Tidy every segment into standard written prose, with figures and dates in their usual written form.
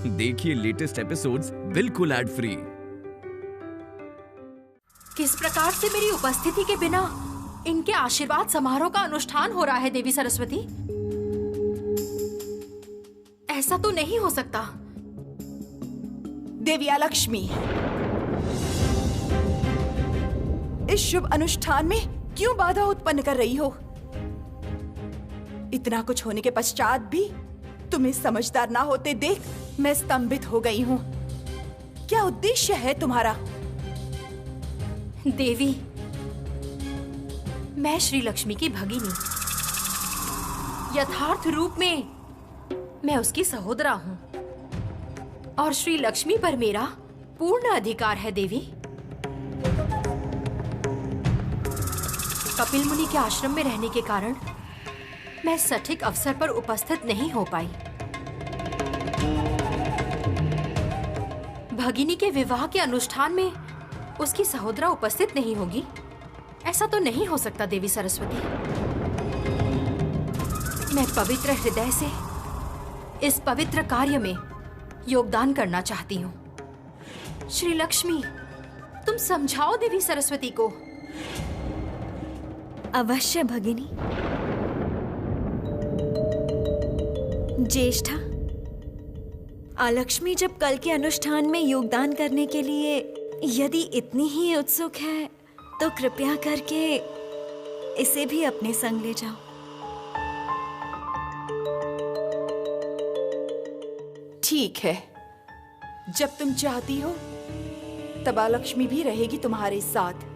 देखिए latest episodes बिल्कुल ad free. किस प्रकार से मेरी उपस्थिति के बिना इनके आशीर्वाद समारोह का अनुष्ठान हो रहा है देवी सरस्वती? ऐसा तो नहीं हो सकता। देविया लक्ष्मी, इस शुभ अनुष्ठान में क्यों बाधा उत्पन्न कर रही हो? इतना कुछ होने के पश्चात भी तुम्हें समझदार ना होते देख मैं स्तंभित हो गई हूँ। क्या उद्देश्य है तुम्हारा? देवी, मैं श्री लक्ष्मी की भगिनी, यथार्थ रूप में मैं उसकी सहोदरा हूँ और श्री लक्ष्मी पर मेरा पूर्ण अधिकार है। देवी, कपिल मुनि के आश्रम में रहने के कारण मैं सटीक अवसर पर उपस्थित नहीं हो पाई। भगिनी के विवाह के अनुष्ठान में उसकी सहोदरा उपस्थित नहीं होगी, ऐसा तो नहीं हो सकता। देवी सरस्वती, मैं पवित्र हृदय से इस पवित्र कार्य में योगदान करना चाहती हूँ। श्री लक्ष्मी, तुम समझाओ देवी सरस्वती को। अवश्य भगिनी। ज्येष्ठा, आलक्ष्मी जब कल के अनुष्ठान में योगदान करने के लिए यदि इतनी ही उत्सुक है तो कृपया करके इसे भी अपने संग ले जाओ। ठीक है, जब तुम चाहती हो तब आलक्ष्मी भी रहेगी तुम्हारे साथ।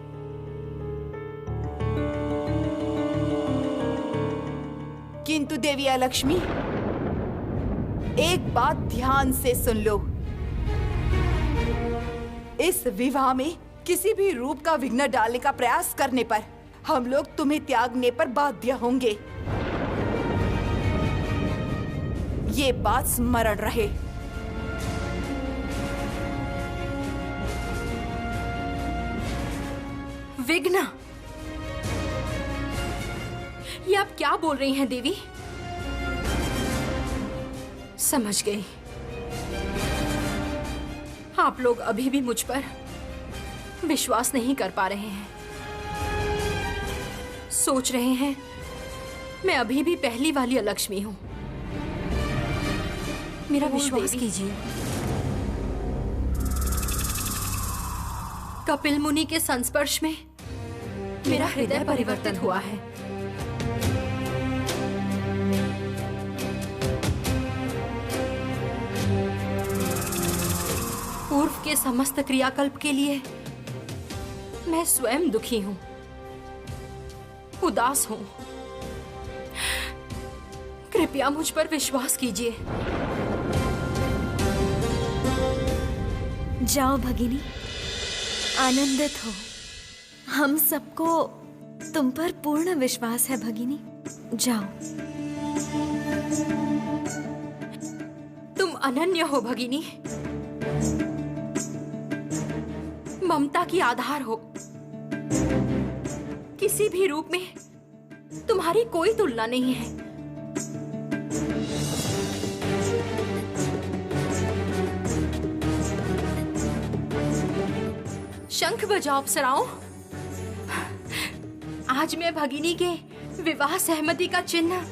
किंतु देवी आलक्ष्मी, एक बात ध्यान से सुन लो। इस विवाह में किसी भी रूप का विघ्न डालने का प्रयास करने पर हम लोग तुम्हें त्यागने पर बाध्य होंगे। ये बात स्मरण रहे। विघ्न? ये आप क्या बोल रही हैं देवी? समझ गई, आप लोग अभी भी मुझ पर विश्वास नहीं कर पा रहे हैं। सोच रहे हैं मैं अभी भी पहली वाली अलक्ष्मी हूं। मेरा विश्वास कीजिए। कपिल मुनि के संस्पर्श में मेरा हृदय परिवर्तित हुआ है। पूर्व के समस्त क्रियाकल्प के लिए मैं स्वयं दुखी हूं, उदास हूं। कृपया मुझ पर विश्वास कीजिए। जाओ भगिनी, आनंदित हो। हम सबको तुम पर पूर्ण विश्वास है भगिनी। जाओ। तुम अनन्य हो भगिनी, ममता की आधार हो। किसी भी रूप में तुम्हारी कोई तुलना नहीं है। शंख बजाओ अप्सराओं। आज मैं भगिनी के विवाह सहमति का चिन्ह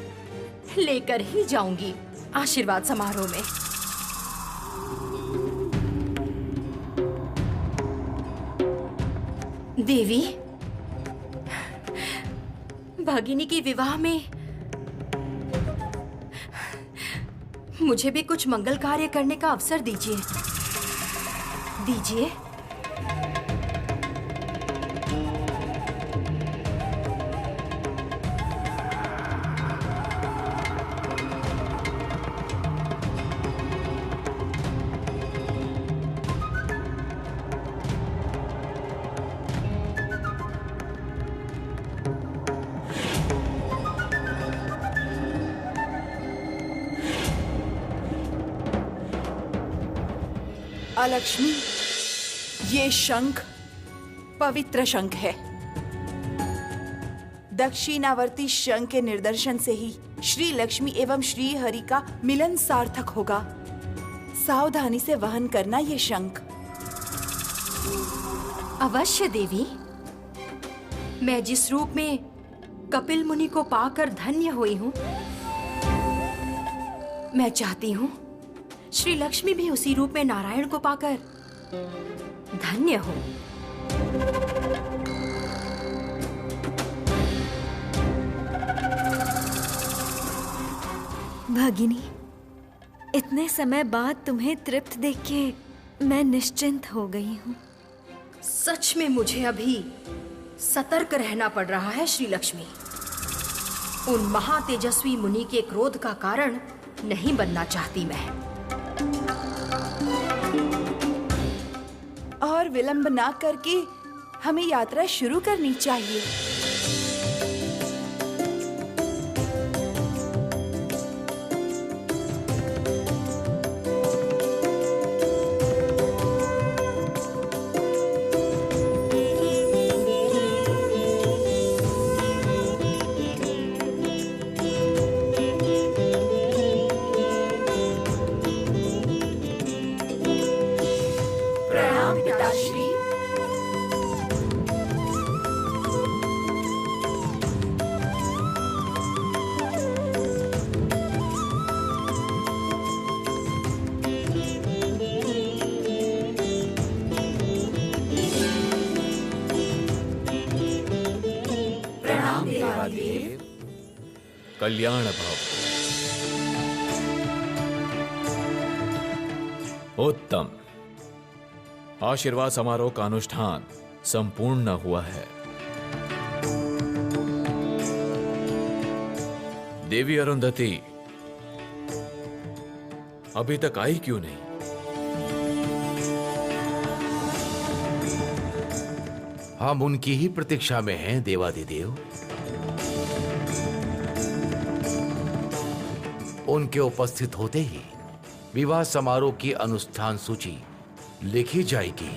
लेकर ही जाऊंगी आशीर्वाद समारोह में। देवी, भगिनी के विवाह में मुझे भी कुछ मंगल कार्य करने का अवसर दीजिए। दीजिए। अलक्ष्मी, ये शंख पवित्र शंख है। दक्षिणावर्ती शंख के निर्दर्शन से ही श्री लक्ष्मी एवं श्री हरि का मिलन सार्थक होगा। सावधानी से वहन करना ये शंख। अवश्य देवी। मैं जिस रूप में कपिल मुनि को पाकर धन्य हुई हूँ, मैं चाहती हूँ श्री लक्ष्मी भी उसी रूप में नारायण को पाकर धन्य हो। भगिनी, इतने समय बाद तुम्हें तृप्त देख के मैं निश्चिंत हो गई हूँ। सच में मुझे अभी सतर्क रहना पड़ रहा है श्री लक्ष्मी। उन महातेजस्वी मुनि के क्रोध का कारण नहीं बनना चाहती मैं। और विलंब ना करके हमें यात्रा शुरू करनी चाहिए। कल्याण भव। उत्तम। आशीर्वाद समारोह का अनुष्ठान संपूर्ण हुआ है। देवी अरुंधति अभी तक आई क्यों नहीं? हम उनकी ही प्रतीक्षा में हैं देवादिदेव। उनके उपस्थित होते ही विवाह समारोह की अनुष्ठान सूची लिखी जाएगी।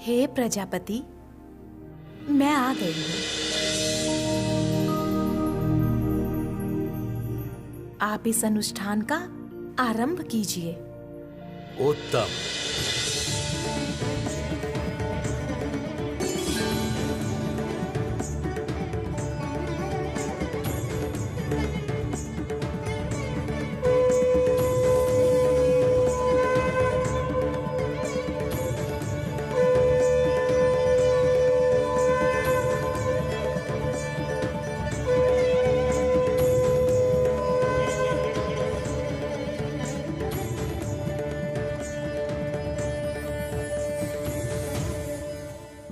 हे प्रजापति, मैं आ गई हूँ। आप इस अनुष्ठान का आरंभ कीजिए। उत्तम।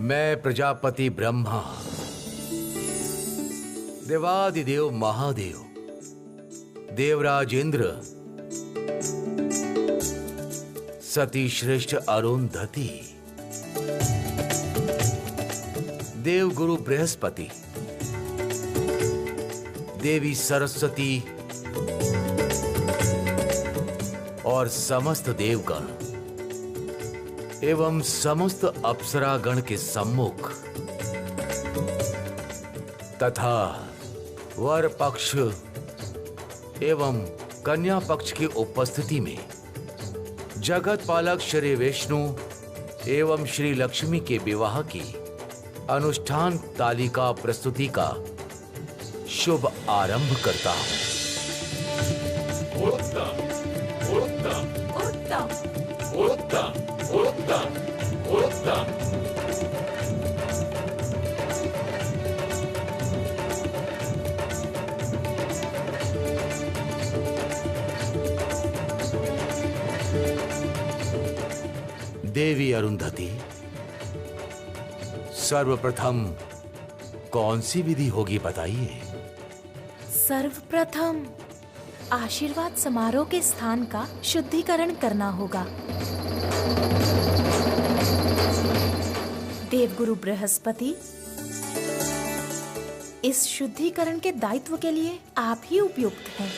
मैं प्रजापति ब्रह्मा, देवादिदेव महादेव, देवराज इंद्र, सती श्रेष्ठ अरुंधति, देवगुरु बृहस्पति, देवी सरस्वती और समस्त देवगण एवं समस्त अप्सरागण के सम्मुख तथा वर पक्ष एवं कन्या पक्ष की उपस्थिति में जगत पालक श्री विष्णु एवं श्री लक्ष्मी के विवाह की अनुष्ठान तालिका प्रस्तुति का शुभ आरंभ करता हूं। उत्तम, उत्तम, उत्तम, उत्तम, उत्तम, उत्तम। देवी अरुंधति, सर्वप्रथम कौन सी विधि होगी बताइए। सर्वप्रथम आशीर्वाद समारोह के स्थान का शुद्धिकरण करना होगा। देवगुरु बृहस्पति, इस शुद्धिकरण के दायित्व के लिए आप ही उपयुक्त हैं।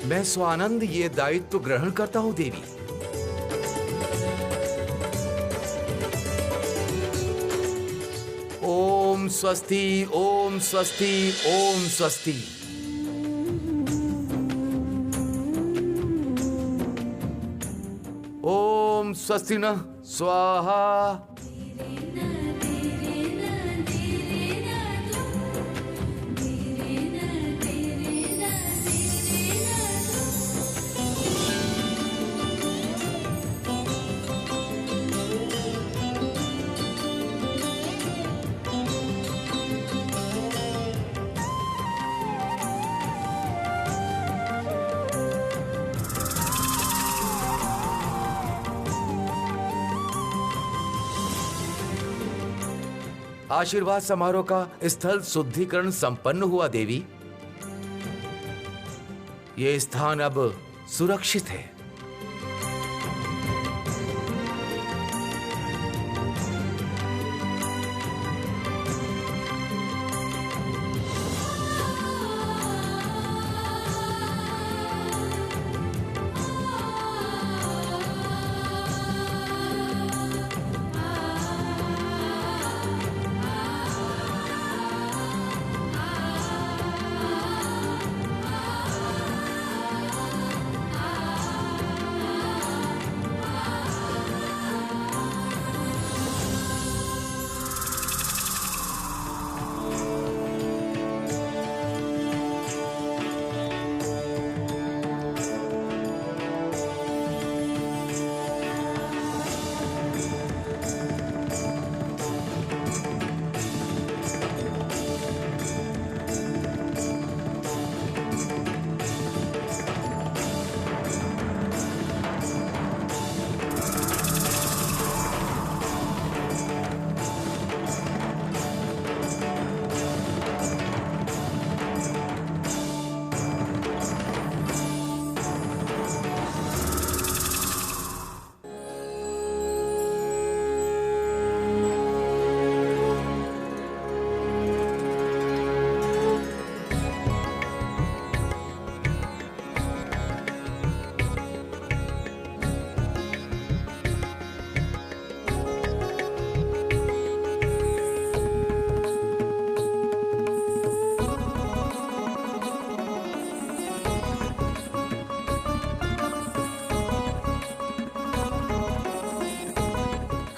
मैं स्वानंद ये दायित्व ग्रहण करता हूँ देवी। ओम स्वस्ति, ओम स्वस्ति, ओम स्वस्ति। ओम स्वस्ति न स्वाहा। आशीर्वाद समारोह का स्थल शुद्धिकरण संपन्न हुआ देवी। ये स्थान अब सुरक्षित है।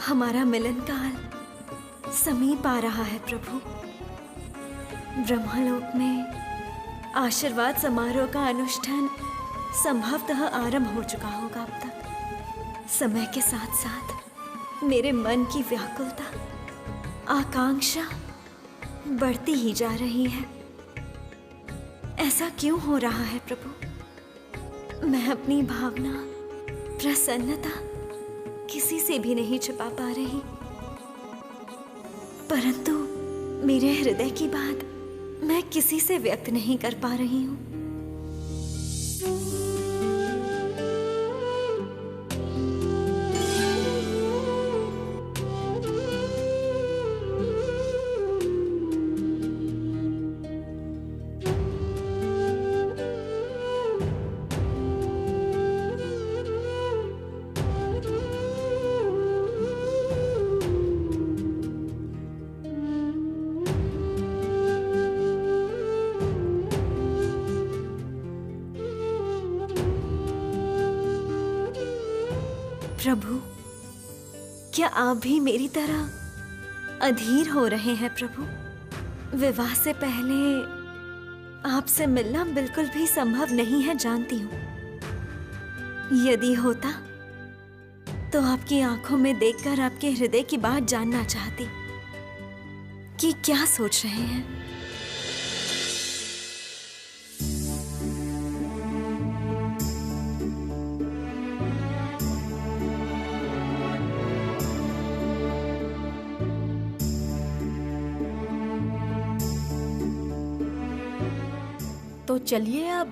हमारा मिलन काल समीप आ रहा है प्रभु। ब्रह्मलोक में आशीर्वाद समारोह का अनुष्ठान संभवतः आरंभ हो चुका होगा अब तक। समय के साथ साथ मेरे मन की व्याकुलता, आकांक्षा बढ़ती ही जा रही है। ऐसा क्यों हो रहा है प्रभु? मैं अपनी भावना, प्रसन्नता किसी से भी नहीं छिपा पा रही, परंतु मेरे हृदय की बात मैं किसी से व्यक्त नहीं कर पा रही हूँ। प्रभु, क्या आप भी मेरी तरह अधीर हो रहे हैं प्रभु? विवाह से पहले आपसे मिलना बिल्कुल भी संभव नहीं है, जानती हूँ। यदि होता तो आपकी आंखों में देखकर आपके हृदय की बात जानना चाहती कि क्या सोच रहे हैं। तो चलिए अब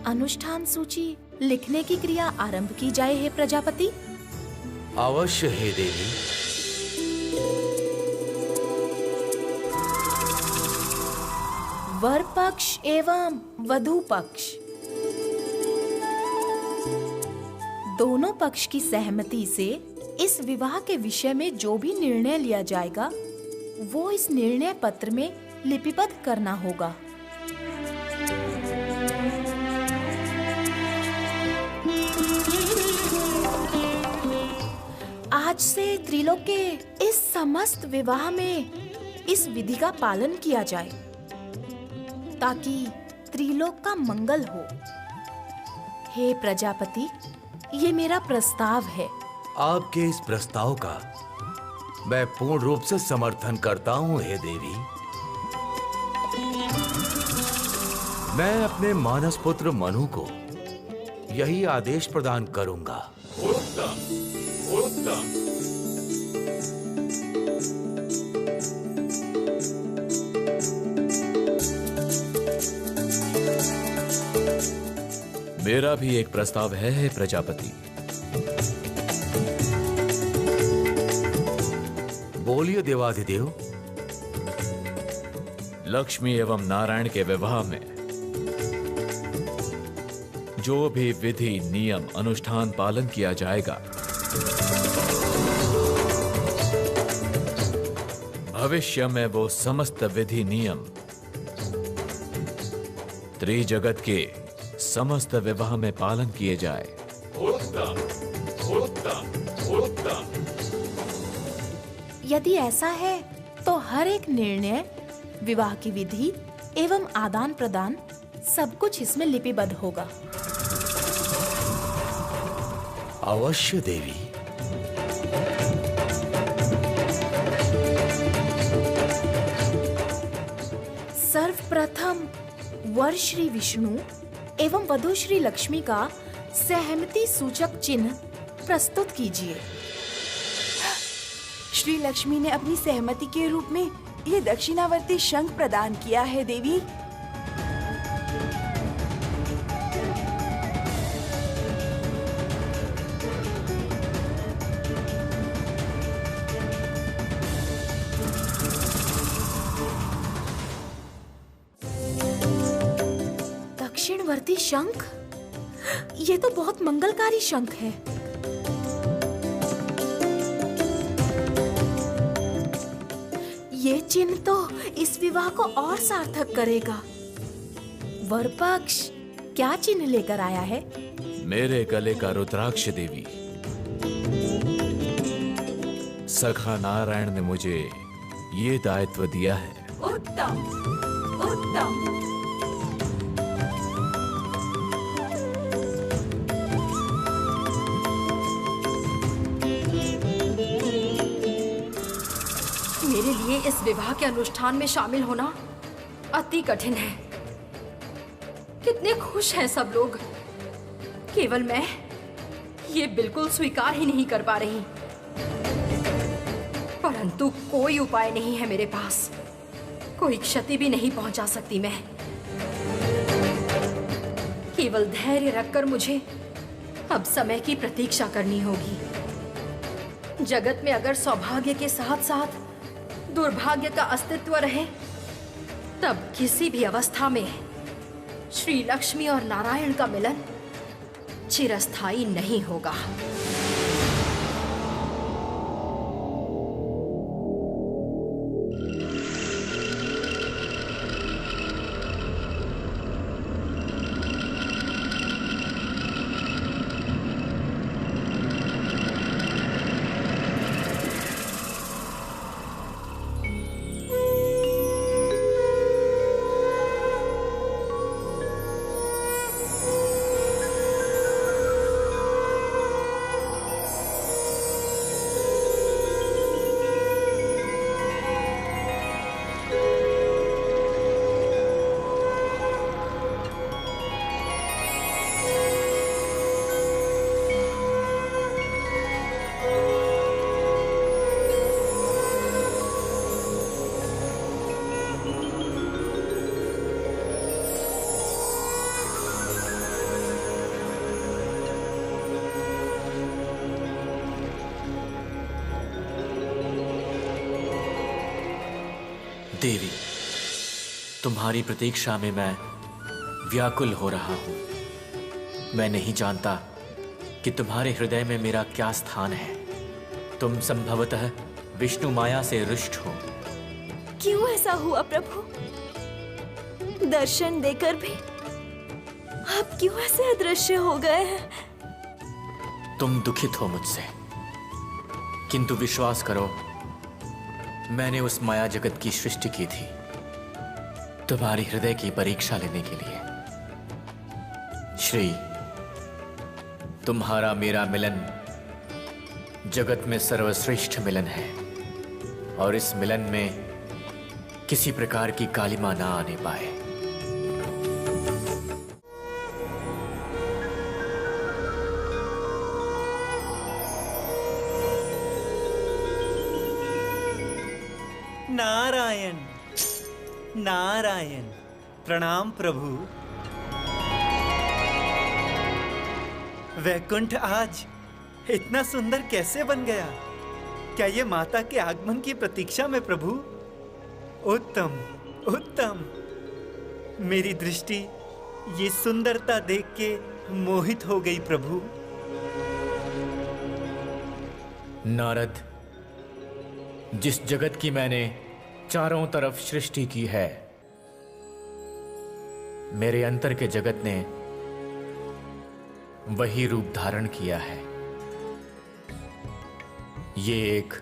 अनुष्ठान सूची लिखने की क्रिया आरंभ की जाए। हे प्रजापति। अवश्य हे देवी। वर पक्ष एवं वधू पक्ष दोनों पक्ष की सहमति से इस विवाह के विषय में जो भी निर्णय लिया जाएगा वो इस निर्णय पत्र में लिपिबद्ध करना होगा। आज से त्रिलोक के इस समस्त विवाह में इस विधि का पालन किया जाए ताकि त्रिलोक का मंगल हो। हे प्रजापति, ये मेरा प्रस्ताव है। आपके इस प्रस्ताव का मैं पूर्ण रूप से समर्थन करता हूँ हे देवी। मैं अपने मानस पुत्र मनु को यही आदेश प्रदान करूंगा। उत्तम, उत्तम। मेरा भी एक प्रस्ताव है हे प्रजापति। बोलिए देवाधिदेव। लक्ष्मी एवं नारायण के विवाह में जो भी विधि नियम अनुष्ठान पालन किया जाएगा, भविष्य में वो समस्त विधि नियम त्रिजगत के समस्त विवाह में पालन किए जाए। उत्तम, उत्तम, उत्तम। यदि ऐसा है तो हर एक निर्णय, विवाह की विधि एवं आदान प्रदान सब कुछ इसमें लिपिबद्ध होगा। अवश्य देवी। सर्वप्रथम वर श्री विष्णु एवं वधू श्री लक्ष्मी का सहमति सूचक चिन्ह प्रस्तुत कीजिए। श्री लक्ष्मी ने अपनी सहमति के रूप में ये दक्षिणावर्ती शंख प्रदान किया है देवी। दक्षिणवर्ती शंख, ये तो बहुत मंगलकारी शंख है। ये चिन्ह तो इस विवाह को और सार्थक करेगा। वर पक्ष क्या चिन्ह लेकर आया है? मेरे गले का रुद्राक्ष देवी। सखा नारायण ने मुझे ये दायित्व दिया है। उत्तम, उत्तम। मेरे लिए इस विवाह के अनुष्ठान में शामिल होना अति कठिन है। कितने खुश हैं सब लोग, केवल मैं ये बिल्कुल स्वीकार ही नहीं कर पा रही। परंतु कोई उपाय नहीं है मेरे पास, कोई क्षति भी नहीं पहुंचा सकती मैं। केवल धैर्य रखकर मुझे अब समय की प्रतीक्षा करनी होगी। जगत में अगर सौभाग्य के साथ साथ दुर्भाग्य का अस्तित्व रहे, तब किसी भी अवस्था में श्री लक्ष्मी और नारायण का मिलन चिरस्थायी नहीं होगा। देवी, तुम्हारी प्रतीक्षा में मैं व्याकुल हो रहा हूं। मैं नहीं जानता कि तुम्हारे हृदय में मेरा क्या स्थान है। तुम संभवतः विष्णु माया से रुष्ट हो। क्यों ऐसा हुआ प्रभु? दर्शन देकर भी आप क्यों ऐसे अदृश्य हो गए हैं? तुम दुखित हो मुझसे, किंतु विश्वास करो, मैंने उस माया जगत की सृष्टि की थी तुम्हारी हृदय की परीक्षा लेने के लिए। श्री, तुम्हारा मेरा मिलन जगत में सर्वश्रेष्ठ मिलन है, और इस मिलन में किसी प्रकार की कालिमा ना आने पाए। नारायण नारायण। प्रणाम प्रभु। वैकुंठ आज इतना सुंदर कैसे बन गया? क्या ये माता के आगमन की प्रतीक्षा में प्रभु? उत्तम उत्तम। मेरी दृष्टि ये सुंदरता देख के मोहित हो गई प्रभु। नारद, जिस जगत की मैंने चारों तरफ सृष्टि की है, मेरे अंतर के जगत ने वही रूप धारण किया है। ये एक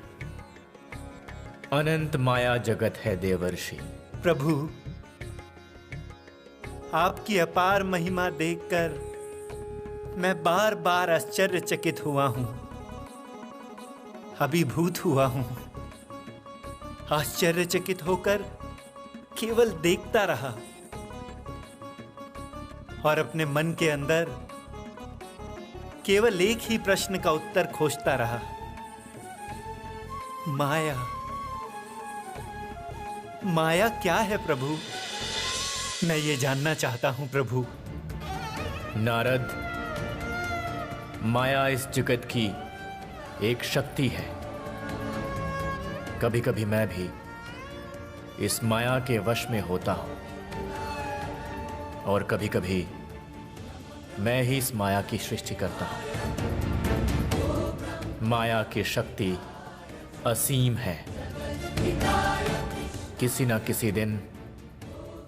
अनंत माया जगत है देवर्षि। प्रभु, आपकी अपार महिमा देखकर मैं बार बार आश्चर्यचकित हुआ हूं, अभिभूत हुआ हूं। आश्चर्यचकित होकर केवल देखता रहा और अपने मन के अंदर केवल एक ही प्रश्न का उत्तर खोजता रहा। माया, माया क्या है प्रभु? मैं ये जानना चाहता हूं प्रभु। नारद, माया इस जगत की एक शक्ति है। कभी कभी मैं भी इस माया के वश में होता हूं, और कभी कभी मैं ही इस माया की सृष्टि करता हूं। माया की शक्ति असीम है। किसी ना किसी दिन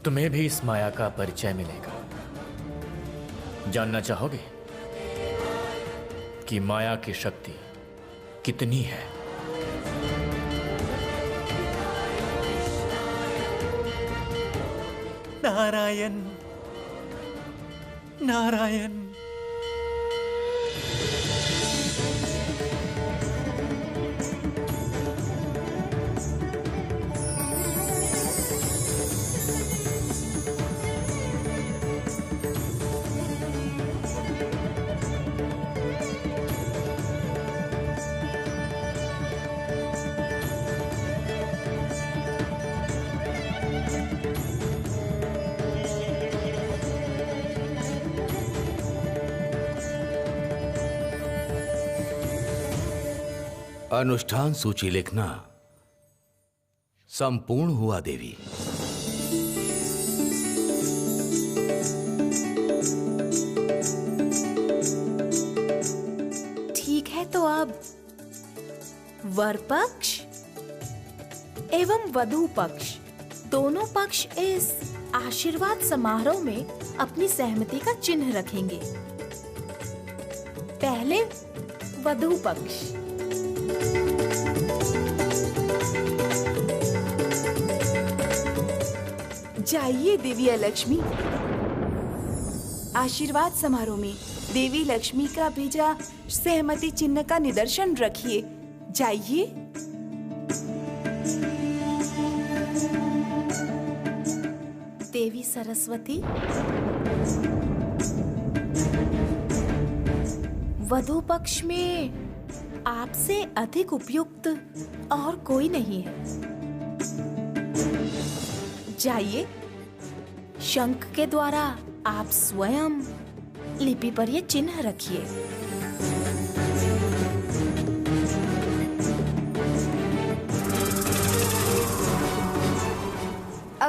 तुम्हें भी इस माया का परिचय मिलेगा। जानना चाहोगे कि माया की शक्ति कितनी है? नारायण नारायण। अनुष्ठान सूची लिखना संपूर्ण हुआ देवी। ठीक है, तो अब वर पक्ष एवं वधू पक्ष दोनों पक्ष इस आशीर्वाद समारोह में अपनी सहमति का चिन्ह रखेंगे। पहले वधू पक्ष। जाइए देवी लक्ष्मी, आशीर्वाद समारोह में देवी लक्ष्मी का भेजा सहमति चिन्ह का निदर्शन रखिए। जाइए। देवी सरस्वती, वधू पक्ष में आपसे अधिक उपयुक्त और कोई नहीं है। जाइए, शंख के द्वारा आप स्वयं लिपि पर ये चिन्ह रखिए।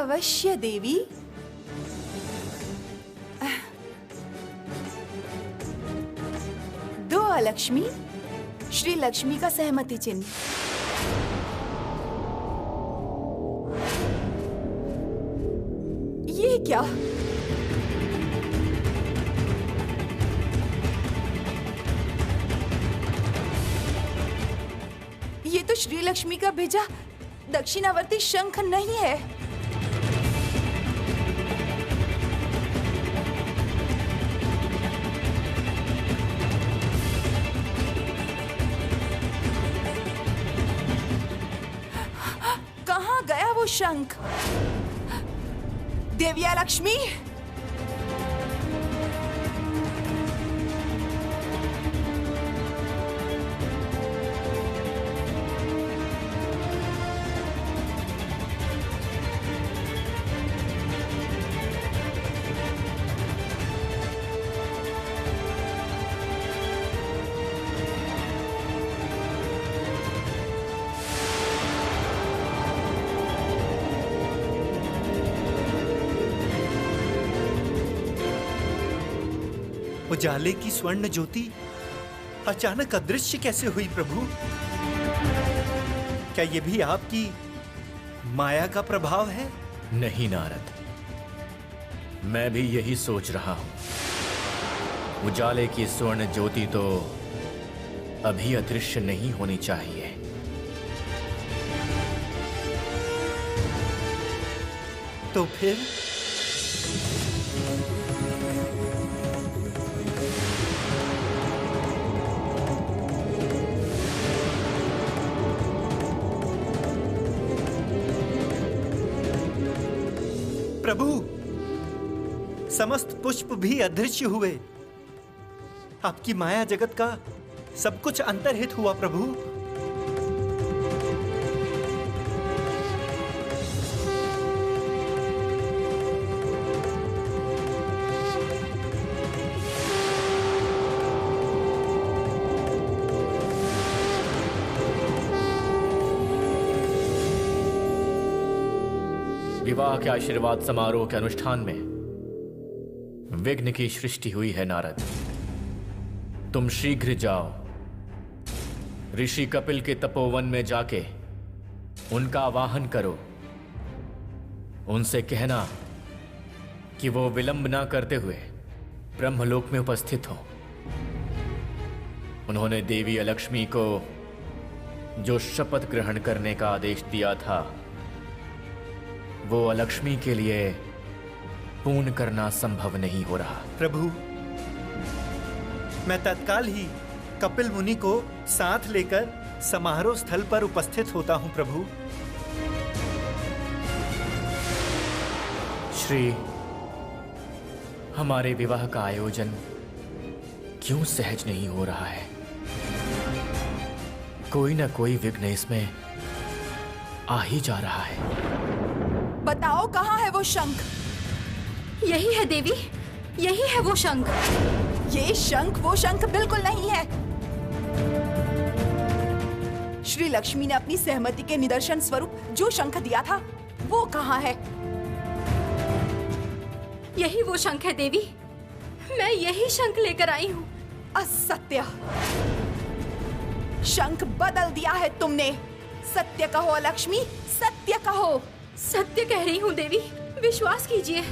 अवश्य देवी। दो अलक्ष्मी, श्री लक्ष्मी का सहमति चिन्ह। ये क्या? ये तो श्री लक्ष्मी का भेजा दक्षिणावर्ती शंख नहीं है। कहाँ गया वो शंख? देविया लक्ष्मी, उजाले की स्वर्ण ज्योति अचानक अदृश्य कैसे हुई प्रभु? क्या ये भी आपकी माया का प्रभाव है? नहीं नारद, मैं भी यही सोच रहा हूं। उजाले की स्वर्ण ज्योति तो अभी अदृश्य नहीं होनी चाहिए। तो फिर प्रभु, समस्त पुष्प भी अदृश्य हुए। आपकी माया जगत का सब कुछ अंतर्हित हुआ प्रभु। विवाह के आशीर्वाद समारोह के अनुष्ठान में विघ्न की सृष्टि हुई है नारद। तुम शीघ्र जाओ, ऋषि कपिल के तपोवन में जाके उनका आवाहन करो। उनसे कहना कि वो विलंब ना करते हुए ब्रह्मलोक में उपस्थित हो। उन्होंने देवी अलक्ष्मी को जो शपथ ग्रहण करने का आदेश दिया था, वो अलक्ष्मी के लिए पूर्ण करना संभव नहीं हो रहा। प्रभु, मैं तत्काल ही कपिल मुनि को साथ लेकर समारोह स्थल पर उपस्थित होता हूं प्रभु। श्री, हमारे विवाह का आयोजन क्यों सहज नहीं हो रहा है? कोई ना कोई विघ्न इसमें आ ही जा रहा है। बताओ कहाँ है वो शंख? यही है देवी, यही है वो शंख। ये शंख वो शंख बिल्कुल नहीं है। श्री लक्ष्मी ने अपनी सहमति के निदर्शन स्वरूप जो शंख दिया था, वो कहाँ है? यही वो शंख है देवी, मैं यही शंख लेकर आई हूँ। असत्य! शंख बदल दिया है तुमने। सत्य कहो लक्ष्मी, सत्य कहो। सत्य कह रही हूँ देवी, विश्वास कीजिए।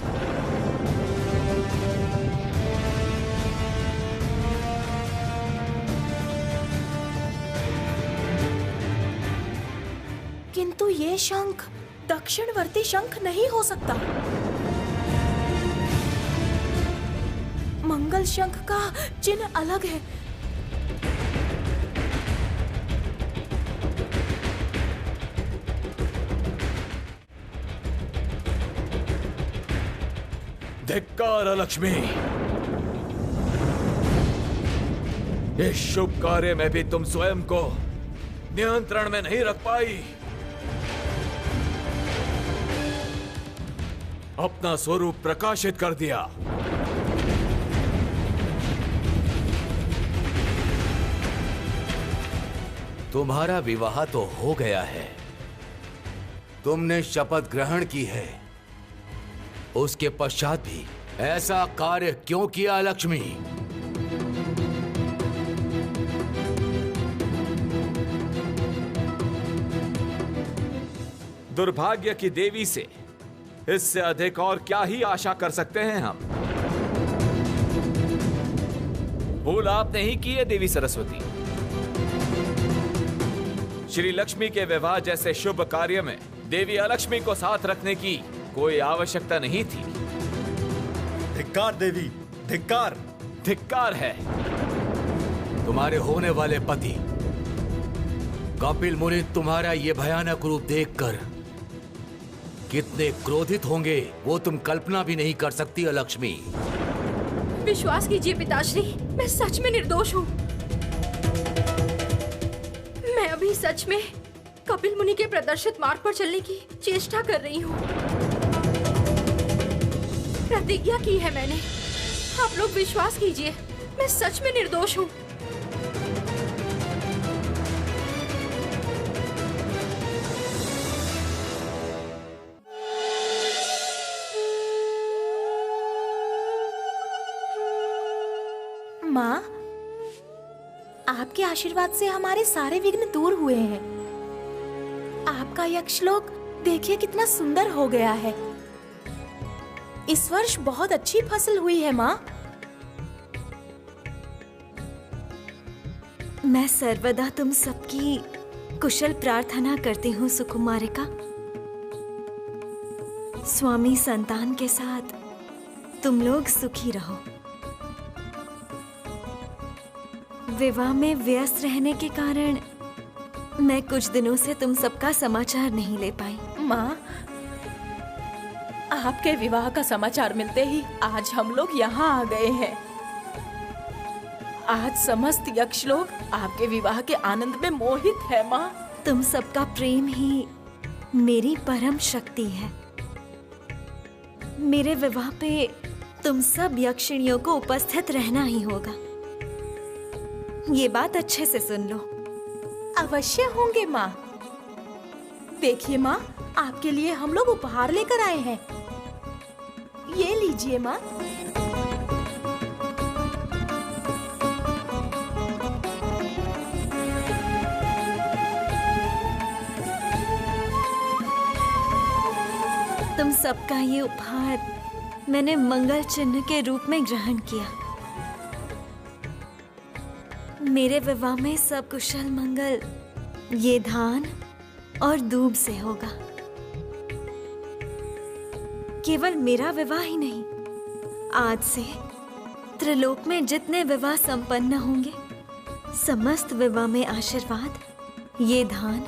किंतु ये शंख दक्षिणवर्ती शंख नहीं हो सकता। मंगल शंख का चिन्ह अलग है। धिक्कार लक्ष्मी, इस शुभ कार्य में भी तुम स्वयं को नियंत्रण में नहीं रख पाई। अपना स्वरूप प्रकाशित कर दिया। तुम्हारा विवाह तो हो गया है, तुमने शपथ ग्रहण की है, उसके पश्चात भी ऐसा कार्य क्यों किया लक्ष्मी? दुर्भाग्य की देवी से इससे अधिक और क्या ही आशा कर सकते हैं हम। भूल आपने ही की है देवी सरस्वती। श्री लक्ष्मी के विवाह जैसे शुभ कार्य में देवी अलक्ष्मी को साथ रखने की कोई आवश्यकता नहीं थी। धिक्कार देवी, धिक्कार। धिक्कार है। तुम्हारे होने वाले पति कपिल मुनि तुम्हारा ये भयानक रूप देखकर कितने क्रोधित होंगे वो तुम कल्पना भी नहीं कर सकती अलक्ष्मी। विश्वास कीजिए पिताश्री, मैं सच में निर्दोष हूँ। मैं अभी सच में कपिल मुनि के प्रदर्शित मार्ग पर चलने की चेष्टा कर रही हूँ। प्रतिज्ञा की है मैंने। आप लोग विश्वास कीजिए, मैं सच में निर्दोष हूँ। माँ, आपके आशीर्वाद से हमारे सारे विघ्न दूर हुए हैं। आपका यक्षलोक देखिए कितना सुंदर हो गया है। इस वर्ष बहुत अच्छी फसल हुई है माँ। मैं सर्वदा तुम सबकी कुशल प्रार्थना करती हूँ सुकुमारिका। स्वामी संतान के साथ तुम लोग सुखी रहो। विवाह में व्यस्त रहने के कारण मैं कुछ दिनों से तुम सबका समाचार नहीं ले पाई। माँ, आपके विवाह का समाचार मिलते ही आज हम लोग यहाँ आ गए हैं। आज समस्त यक्षलोक आपके विवाह के आनंद में मोहित है माँ। तुम सबका प्रेम ही मेरी परम शक्ति है। मेरे विवाह पे तुम सब यक्षिणियों को उपस्थित रहना ही होगा। ये बात अच्छे से सुन लो। अवश्य होंगे माँ। देखिए माँ, आपके लिए हम लोग उपहार लेकर आए हैं। ये लीजिए माँ। तुम सबका ये उपहार मैंने मंगल चिन्ह के रूप में ग्रहण किया। मेरे विवाह में सब कुशल मंगल ये धान और दूब से होगा। केवल मेरा विवाह ही नहीं, आज से त्रिलोक में जितने विवाह संपन्न होंगे, समस्त विवाह में आशीर्वाद ये धान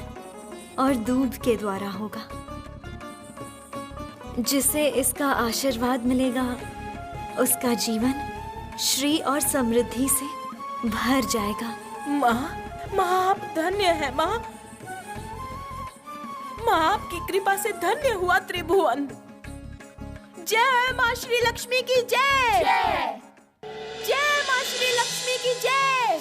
और दूब के द्वारा होगा। जिसे इसका आशीर्वाद मिलेगा, उसका जीवन श्री और समृद्धि से भर जाएगा। माँ, आप धन्य है माँ। माँ, आपकी कृपा से धन्य हुआ त्रिभुवन। जय माँ श्री लक्ष्मी की जय। जय माँ श्री लक्ष्मी की जय।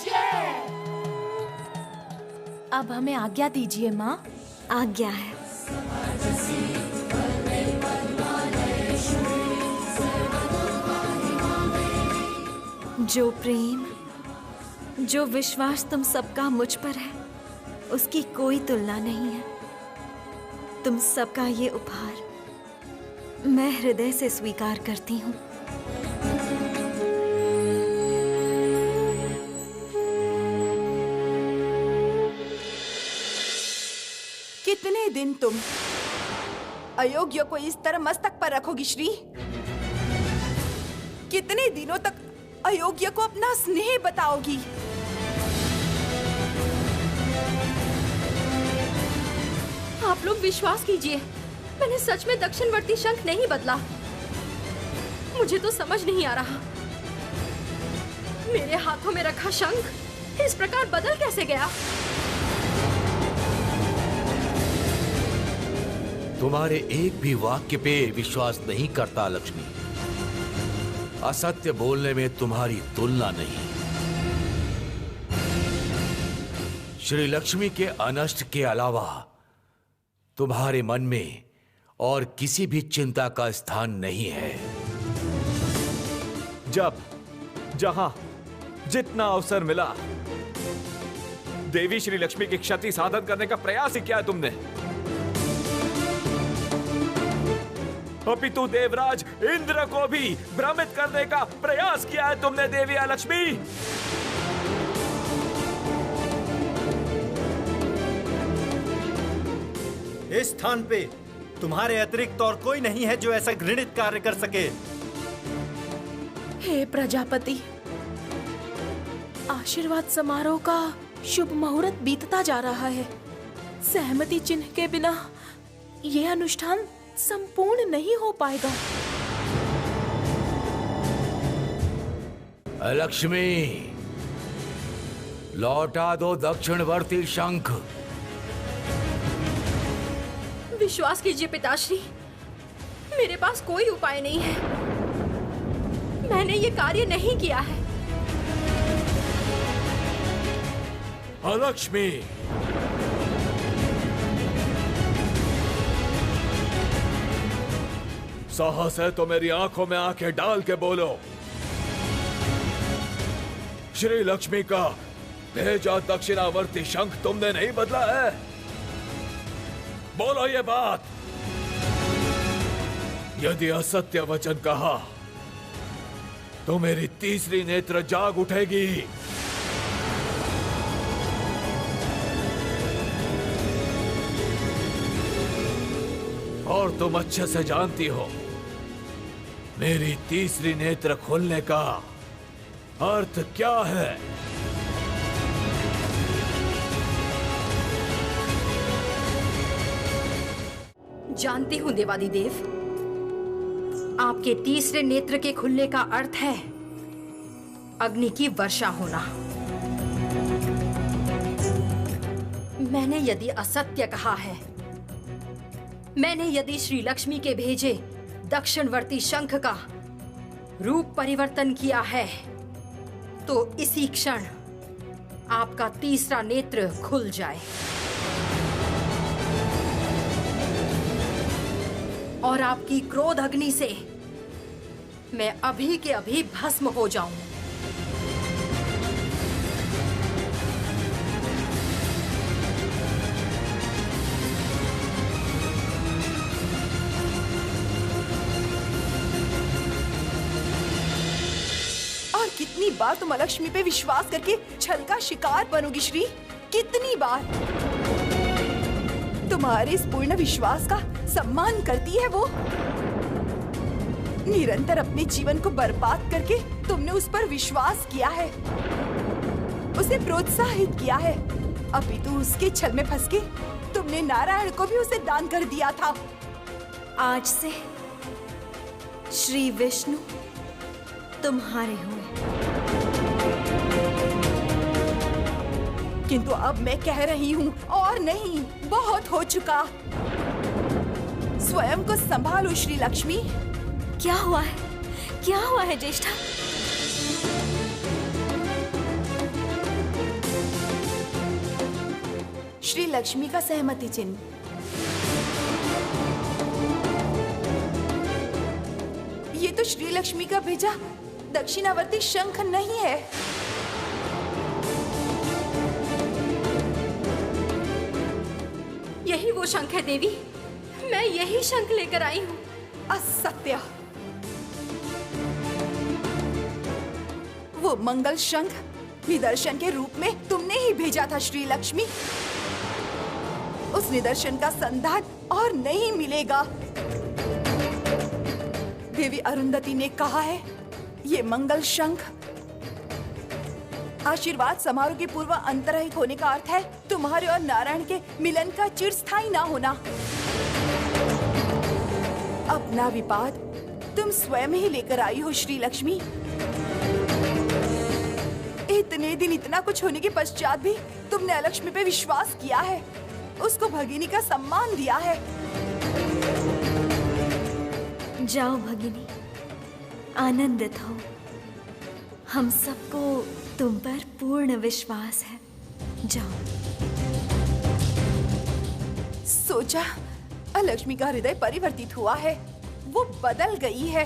अब हमें आज्ञा दीजिए माँ। आज्ञा है। जो प्रेम, जो विश्वास तुम सबका मुझ पर है, उसकी कोई तुलना नहीं है। तुम सबका ये उपहार मैं हृदय से स्वीकार करती हूँ। कितने दिन तुम अयोग्य को इस तरह मस्तक पर रखोगी श्री? कितने दिनों तक अयोग्य को अपना स्नेह बताओगी? आप लोग विश्वास कीजिए, मैंने सच में दक्षिणवर्ती शंख नहीं बदला। मुझे तो समझ नहीं आ रहा, मेरे हाथों में रखा शंख इस प्रकार बदल कैसे गया? तुम्हारे एक भी वाक्य पे विश्वास नहीं करता लक्ष्मी। असत्य बोलने में तुम्हारी तुलना नहीं। श्री लक्ष्मी के अनष्ट के अलावा तुम्हारे मन में और किसी भी चिंता का स्थान नहीं है। जब जहां जितना अवसर मिला देवी श्री लक्ष्मी की क्षति साधन करने का प्रयास ही किया है तुमने। अपितु देवराज इंद्र को भी भ्रमित करने का प्रयास किया है तुमने देवी लक्ष्मी। इस स्थान पे तुम्हारे अतिरिक्त और कोई नहीं है जो ऐसा घृणित कार्य कर सके। हे प्रजापति, आशीर्वाद समारोह का शुभ मुहूर्त बीतता जा रहा है। सहमति चिन्ह के बिना यह अनुष्ठान संपूर्ण नहीं हो पाएगा। लक्ष्मी, लौटा दो दक्षिणवर्ती शंख। विश्वास कीजिए पिताश्री, मेरे पास कोई उपाय नहीं है। मैंने ये कार्य नहीं किया है। लक्ष्मी, साहस है तो मेरी आंखों में आंखें डाल के बोलो। श्री लक्ष्मी का भेजा दक्षिणावर्ती शंख तुमने नहीं बदला है? बोलो ये बात। यदि असत्य वचन कहा तो मेरी तीसरी नेत्र जाग उठेगी। और तुम अच्छे से जानती हो मेरी तीसरी नेत्र खुलने का अर्थ क्या है। जानती हूं देवादिदेव, आपके तीसरे नेत्र के खुलने का अर्थ है अग्नि की वर्षा होना। मैंने यदि असत्य कहा है, मैंने यदि श्री लक्ष्मी के भेजे दक्षिणवर्ती शंख का रूप परिवर्तन किया है, तो इसी क्षण आपका तीसरा नेत्र खुल जाए और आपकी क्रोध अग्नि से मैं अभी के अभी भस्म हो जाऊं। और कितनी बार तुम लक्ष्मी पे विश्वास करके छल का शिकार बनोगी श्री? कितनी बार? तुम्हारे इस पूर्ण विश्वास का सम्मान करती है वो। निरंतर अपने जीवन को बर्बाद करके तुमने उस पर विश्वास किया है, उसे प्रोत्साहित किया है। अभी तो उसके छल में फंस के तुमने नारायण को भी उसे दान कर दिया था। आज से श्री विष्णु तुम्हारे हुए। किंतु अब मैं कह रही हूँ, और नहीं, बहुत हो चुका। स्वयं को संभालो श्री लक्ष्मी। क्या हुआ है? क्या हुआ है ज्येष्ठा? श्री लक्ष्मी का सहमति चिन्ह। ये तो श्री लक्ष्मी का भेजा दक्षिणावर्ती शंख नहीं है। यही वो शंख है देवी, मैं यही शंख लेकर आई हूँ। असत्य! वो मंगल शंख निदर्शन के रूप में तुमने ही भेजा था श्री लक्ष्मी। उस निदर्शन का संधान और नहीं मिलेगा। देवी अरुंधति ने कहा है, ये मंगल शंख आशीर्वाद समारोह के पूर्व अंतरहित होने का अर्थ है तुम्हारे और नारायण के मिलन का चिरस्थायी ना होना। अपना विपाद तुम स्वयं ही लेकर आई हो श्री लक्ष्मी। इतने दिन इतना कुछ होने के पश्चात भी तुमने अलक्ष्मी पे विश्वास किया है, उसको भगिनी का सम्मान दिया है। जाओ भगिनी, आनंदित हो। हम सबको तुम पर पूर्ण विश्वास है। जाओ। सोचा लक्ष्मी का हृदय परिवर्तित हुआ है, वो बदल गई है।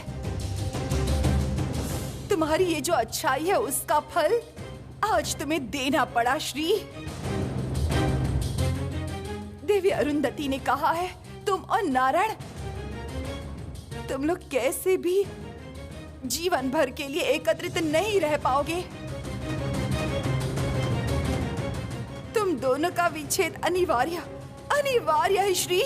तुम्हारी ये जो अच्छाई है उसका फल आज तुम्हें देना पड़ा श्री। देवी अरुंधति ने कहा है तुम और नारायण, तुम लोग कैसे भी जीवन भर के लिए एकत्रित नहीं रह पाओगे। तुम दोनों का विच्छेद अनिवार्य है श्री।